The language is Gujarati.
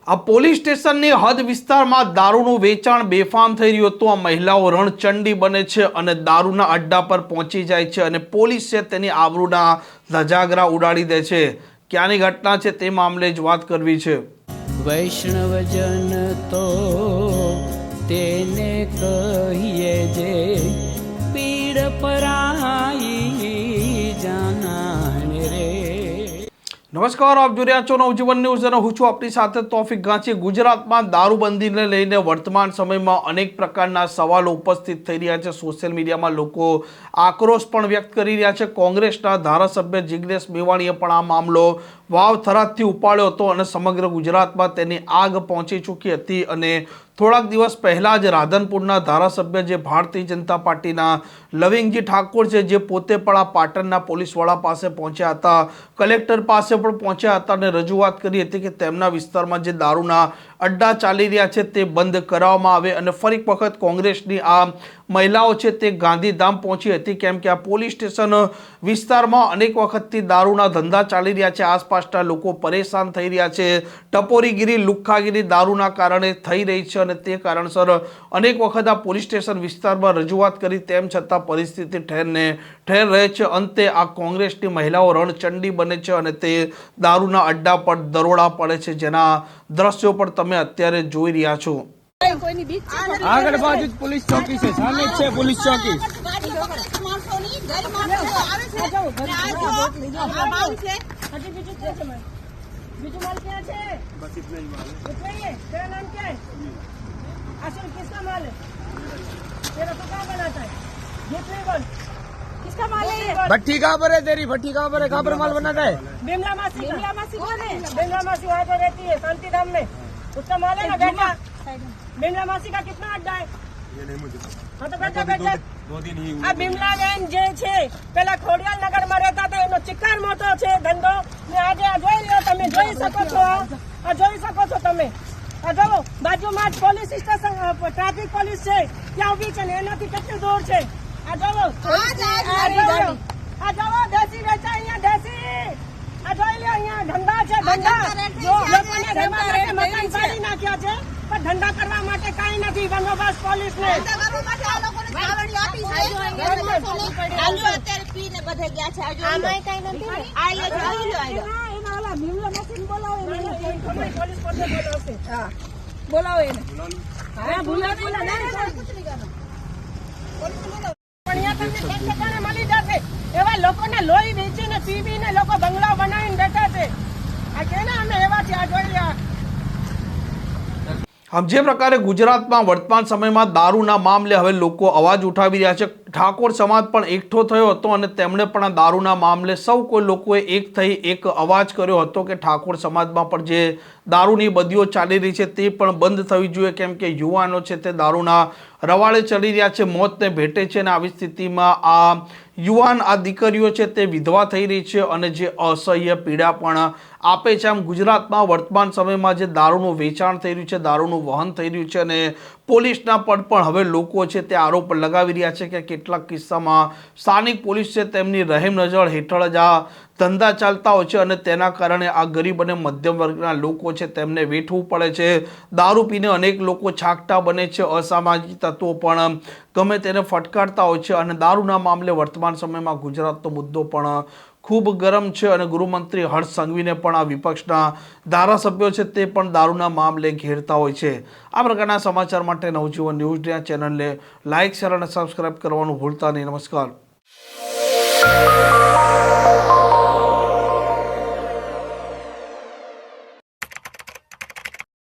આ પોલીસ સ્ટેશનની હદ વિસ્તારમાં દારૂનું વેચાણ બેફામ થઈ રહ્યું હતું। આ મહિલાઓ રણચંડી બને છે અને દારૂના અડ્ડા પર પહોંચી જાય છે અને પોલીસ છે તેની આબરૂના ધજાગરા ઉડાડી દે છે। ક્યાંની ઘટના છે તે મામલે જ વાત કરવી છે। વૈષ્ણવજન તો તેને કહીએ જે પીડ પરાઈ જાનાને રે। નમસ્કાર, આપ જોઈ રહ્યા છો નવજીવન ન્યૂઝ અને હું છું આપની સાથે તોફિક ગાંચી। ગુજરાતમાં દારૂબંધીને લઈને વર્તમાન સમયમાં અનેક પ્રકારના સવાલો ઉપસ્થિત થઈ રહ્યા છે। સોશિયલ મીડિયામાં લોકો આક્રોશ પણ વ્યક્ત કરી રહ્યા છે। કોંગ્રેસના ધારાસભ્ય જિગ્નેશ મેવાણીએ પણ આ મામલો વાવ થરાદથી ઉપાડ્યો હતો અને સમગ્ર ગુજરાતમાં તેની આગ પહોંચી ચૂકી હતી અને થોડાક દિવસ પહેલાં જ રાધનપુરના ધારાસભ્ય જે ભારતીય જનતા પાર્ટીના લવિંગજી ઠાકોર છે, જે પોતે પણ આ પાટણના પોલીસવાળા પાસે પહોંચ્યા હતા, કલેક્ટર પાસે પણ પહોંચ્યા હતા અને રજૂઆત કરી હતી કે તેમના વિસ્તારમાં જે દારૂના અડ્ડા ચાલી રહ્યા છે તે બંધ કરાવવામાં આવે। અને ફરી વખત કોંગ્રેસની આ મહિલાઓ છે તે ગાંધીધામ પહોંચી હતી, કેમ કે આ પોલીસ સ્ટેશન વિસ્તારમાં અનેક વખતથી દારૂના ધંધા ચાલી રહ્યા છે। આસપાસના લોકો પરેશાન થઈ રહ્યા છે। ટપોરીગીરી, લુખ્ખાગીરી દારૂના કારણે થઈ રહી છે અને તે કારણસર અનેક વખત આ પોલીસ સ્ટેશન વિસ્તારમાં રજૂઆત કરી, તેમ છતાં પરિસ્થિતિ ઠેરને ઠેર રહે છે। અંતે આ કોંગ્રેસની મહિલાઓ રણચંડી બને છે અને તે દારૂના અડ્ડા પર દરોડા પડે છે, જેના દ્રશ્યો પણ તમે અત્યારે જોઈ રહ્યા છો। આગળ બાજુ જ પોલીસ ચોકી છે, સામે જ છે પોલીસ ચોકી। બીજું માલ ક્યાં છે? બસ इतना ही माल है। इतना ही है? तेरा नाम क्या है? आशिफ, किसका माल है? तेरा तो कहाँ बनाता है? झूठ नहीं बोल। किसका माल है ये? भट्टी कहाँ पर है तेरी? भट्टी कहाँ पर है? कहाँ पर माल बनाता है? बिमला मासी। बिमला मासी कौन है? बिमला मासी वहाँ पर रहती है, शांति धाम में। उसका माल है ना बेटा? बिमला मासी का कितना अड्डा है? ये नहीं मुझे हाँ तो बेटा बेटा दो दिन ही આ બિમલાબેન જે છે પેલા ખોડિયાલ નગરમાં રહેતા હતા, એનો ચિક્કાર મોટો છે ધંધો ને આજે આ જોઈ લ્યો તમે, જોઈ શકો છો, આ જોઈ શકો છો તમે। આ જુઓ બાજુમાં જ પોલીસ સ્ટેશન, ટ્રાફિક પોલીસ છે ત્યાં ઊભી છે ને એનાથી કેટલી દૂર છે। આ જુઓ, આ જુઓ દેશી વેચાય અહીંયા, દેશી। આ જોઈ લ્યો અહીંયા ધંધા છે, ધંધા લોકોને રહેવા માટે મકાન પાડી નાખ્યા છે, પણ ધંધા કરવા માટે કાંઈ નથી। બંદોબસ્ત પોલીસને બોલાવો એને। મળી જશે એવા લોકોને લોહી વેચીને પીવીને લોકો બંગલાઓ બનાવીને બેઠા છે। આ કે ને અમે એવા છે, આ જોઈ લ્યો। આમ જે પ્રકારે ગુજરાતમાં વર્તમાન સમયમાં દારૂના મામલે હવે લોકો અવાજ ઉઠાવી રહ્યા છે, ઠાકોર સમાજ પણ એકઠો થયો હતો અને તેમણે પણ આ દારૂના મામલે સૌ કોઈ લોકોએ એક થઈ એક અવાજ કર્યો હતો કે ઠાકોર સમાજમાં પણ જે દારૂની બદીઓ ચાલી રહી છે તે પણ બંધ થવી જોઈએ, કેમ કે યુવાનો છે તે દારૂના રવાડે ચડી રહ્યા છે, મોતને ભેટે છે અને આવી સ્થિતિમાં આ યુવાન, આ દીકરીઓ છે તે વિધવા થઈ રહી છે અને જે અસહ્ય પીડા પણ આપે છે। આમ ગુજરાતમાં વર્તમાન સમયમાં જે દારૂનું વેચાણ થઈ રહ્યું છે, દારૂનું વહન થઈ રહ્યું છે અને પોલીસના પર પણ હવે લોકો છે તે આરોપ લગાવી રહ્યા છે કે કેટલાક કિસ્સામાં સ્થાનિક પોલીસ છે તેમની રહેમ નજર હેઠળ જ આ ધંધા ચાલતા હોય છે અને તેના કારણે આ ગરીબ અને મધ્યમ વર્ગના લોકો છે તેમને વેઠવું પડે છે। દારૂ પીને અનેક લોકો છાકટા બને છે, અસામાજિક તત્વો પણ ગમે તેને ફટકારતા હોય છે અને દારૂના મામલે વર્તમાન સમયમાં ગુજરાતનો મુદ્દો પણ ખૂબ ગરમ છે અને ગૃહમંત્રી હર્ષ સંઘવીને પણ આ વિપક્ષના ધારાસભ્યો છે તે પણ દારૂના મામલે ઘેરતા હોય છે। આ પ્રકારના સમાચાર માટે નવજીવન ન્યૂઝ ચેનલને લાઇક, શેર અને સબસ્ક્રાઇબ કરવાનું ભૂલતા નહીં। નમસ્કાર।